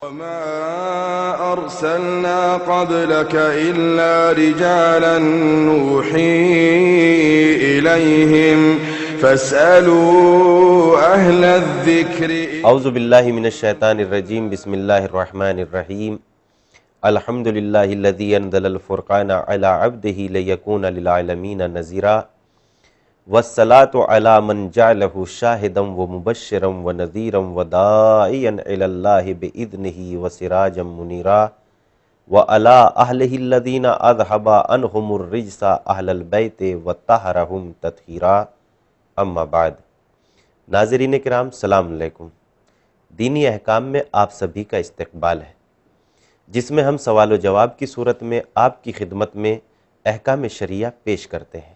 وما أرسلنا قبلك إلا رجالا نوحي إليهم فاسألوا أهل الذكر. اعوذ باللہ من الشیطان الرجیم. بسم اللہ الرحمن الرحیم. الحمد للہ الذی انزل الفرقان علی عبدہ لیکون للعالمین نذیرا والصلاة علی من جعلہ شاہدا ومبشرا ونذیرا وداعیا الی اللہ بإذنہ وسراجا منیرا وعلی اہلہ الذین اذھب عنہم الرجس اہل البیت وطہرہم تطہیرا. اما بعد. ناظرین کرام، سلام علیکم. دینی احکام میں آپ سبھی کا استقبال ہے، جس میں ہم سوال و جواب کی صورت میں آپ کی خدمت میں احکام شرعیہ پیش کرتے ہیں.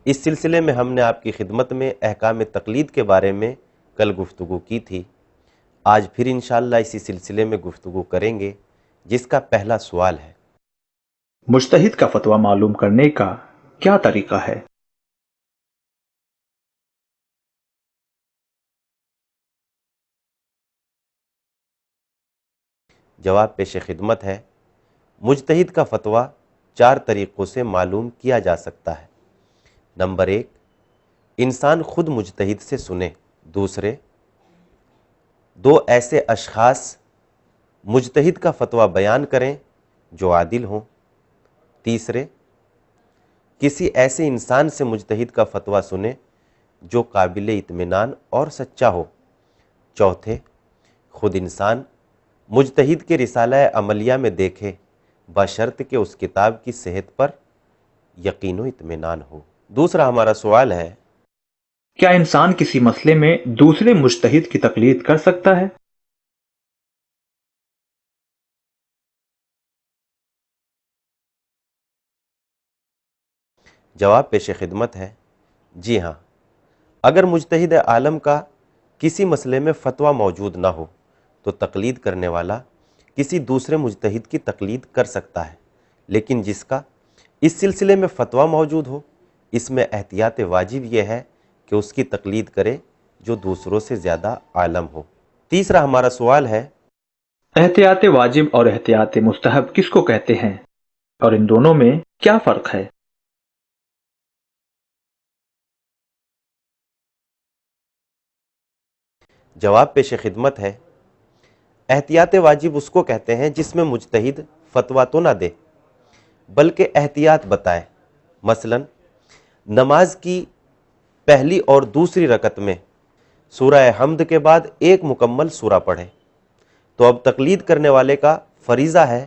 اس سلسلے میں ہم نے آپ کی خدمت میں احکام تقلید کے بارے میں کل گفتگو کی تھی. آج پھر انشاءاللہ اسی سلسلے میں گفتگو کریں گے، جس کا پہلا سوال ہے: مجتہد کا فتویٰ معلوم کرنے کا کیا طریقہ ہے؟ جواب پیش خدمت ہے. مجتہد کا فتویٰ 4 طریقوں سے معلوم کیا جا سکتا ہے. نمبر 1، انسان خود مجتہد سے سنے. دوسرے، 2 ایسے اشخاص مجتہد کا فتویٰ بیان کریں جو عادل ہوں. تیسرے، کسی ایسے انسان سے مجتہد کا فتویٰ سنے جو قابل اطمینان اور سچا ہو. چوتھے، خود انسان مجتہد کے رسالہ عملیہ میں دیکھے بشرط کہ اس کتاب کی صحت پر یقین و اطمینان ہو. دوسرا ہمارا سوال ہے: کیا انسان کسی مسئلے میں دوسرے مجتہد کی تقلید کر سکتا ہے؟ جواب پیش خدمت ہے: جی ہاں. اگر مجتہد عالم کا کسی مسئلے میں فتویٰ موجود نہ ہو تو تقلید کرنے والا کسی دوسرے مجتہد کی تقلید کر سکتا ہے، لیکن جس کا اس سلسلے میں فتویٰ موجود ہو، اس میں احتیاط واجب یہ ہے کہ اس کی تقلید کرے جو دوسروں سے زیادہ عالم ہو. تیسرا ہمارا سوال ہے: احتیاط واجب اور احتیاط مستحب کس کو کہتے ہیں اور ان دونوں میں کیا فرق ہے؟ جواب پیش خدمت ہے: احتیاط واجب اس کو کہتے ہیں جس میں مجتہد فتویٰ تو نہ دے بلکہ احتیاط بتائے. مثلا نماز کی پہلی اور دوسری رکعت میں سورہ حمد کے بعد ایک مکمل سورہ پڑھے، تو اب تقلید کرنے والے کا فریضہ ہے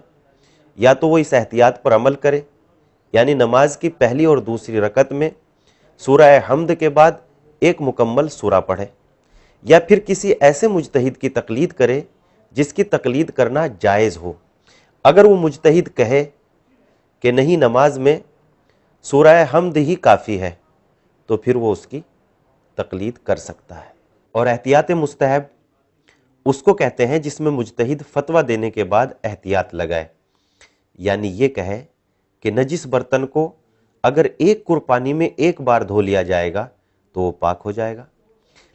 یا تو وہ اس احتیاط پر عمل کرے، یعنی نماز کی پہلی اور دوسری رکعت میں سورہ حمد کے بعد ایک مکمل سورہ پڑھے، یا پھر کسی ایسے مجتہد کی تقلید کرے جس کی تقلید کرنا جائز ہو. اگر وہ مجتہد کہے کہ نہیں، نماز میں سورہ حمد ہی کافی ہے، تو پھر وہ اس کی تقلید کر سکتا ہے. اور احتیاط مستحب اس کو کہتے ہیں جس میں مجتہد فتویٰ دینے کے بعد احتیاط لگائے، یعنی یہ کہے کہ نجس برتن کو اگر 1 کر پانی میں ایک بار دھو لیا جائے گا تو وہ پاک ہو جائے گا،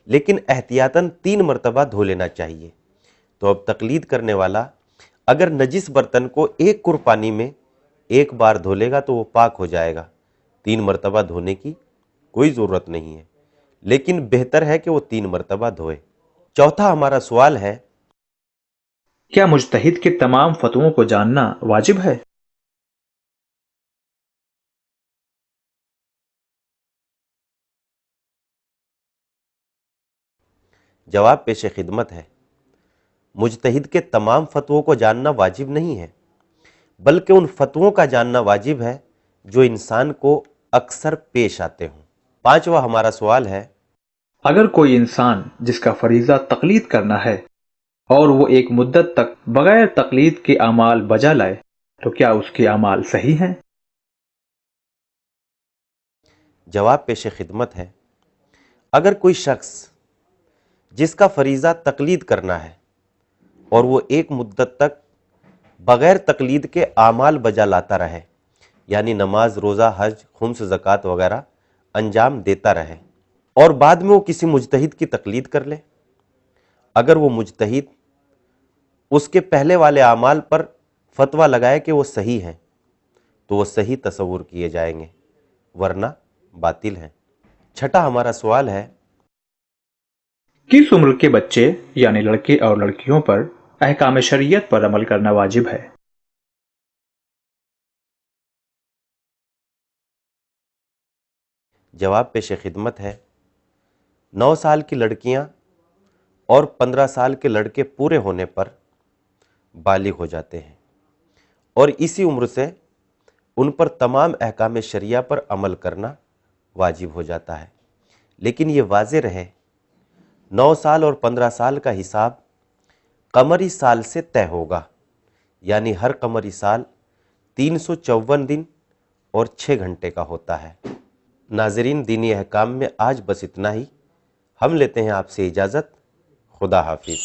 لیکن احتیاطاً 3 مرتبہ دھو لینا چاہیے. تو اب تقلید کرنے والا اگر نجس برتن کو 1 کر پانی میں ایک بار دھو لے گا تو وہ پاک ہو جائے گا. 3 مرتبہ دھونے کی کوئی ضرورت نہیں ہے، لیکن بہتر ہے کہ وہ 3 مرتبہ دھوئے. چوتھا ہمارا سوال ہے: کیا مجتہد کے تمام فتووں کو جاننا واجب ہے؟ جواب پیش خدمت ہے: مجتہد کے تمام فتووں کو جاننا واجب نہیں ہے، بلکہ ان فتووں کا جاننا واجب ہے جو انسان کو اکثر پیش آتے ہوں. پانچواں ہمارا سوال ہے: اگر کوئی انسان جس کا فریضہ تقلید کرنا ہے اور وہ ایک مدت تک بغیر تقلید کے اعمال بجا لائے تو کیا اس کے اعمال صحیح ہیں؟ جواب پیش خدمت ہے: اگر کوئی شخص جس کا فریضہ تقلید کرنا ہے اور وہ ایک مدت تک بغیر تقلید کے اعمال بجا لاتا رہے، یعنی نماز، روزہ، حج، خمس، زکوٰۃ وغیرہ انجام دیتا رہے، اور بعد میں وہ کسی مجتہد کی تقلید کر لے، اگر وہ مجتہد اس کے پہلے والے اعمال پر فتویٰ لگائے کہ وہ صحیح ہیں تو وہ صحیح تصور کیے جائیں گے، ورنہ باطل ہیں۔ چھٹا ہمارا سوال ہے، کس عمر کے بچے یعنی لڑکے اور لڑکیوں پر احکام شریعت پر عمل کرنا واجب ہے؟ جواب پیش خدمت ہے، 9 سال کی لڑکیاں اور 15 سال کے لڑکے پورے ہونے پر بالغ ہو جاتے ہیں، اور اسی عمر سے ان پر تمام احکام شریعہ پر عمل کرنا واجب ہو جاتا ہے۔ لیکن یہ واضح رہے، 9 سال اور 15 سال کا حساب قمری سال سے طے ہوگا، یعنی ہر قمری سال 354 دن اور 6 گھنٹے کا ہوتا ہے۔ ناظرین، دینی احکام میں آج بس اتنا ہی۔ ہم لیتے ہیں آپ سے اجازت۔ خدا حافظ۔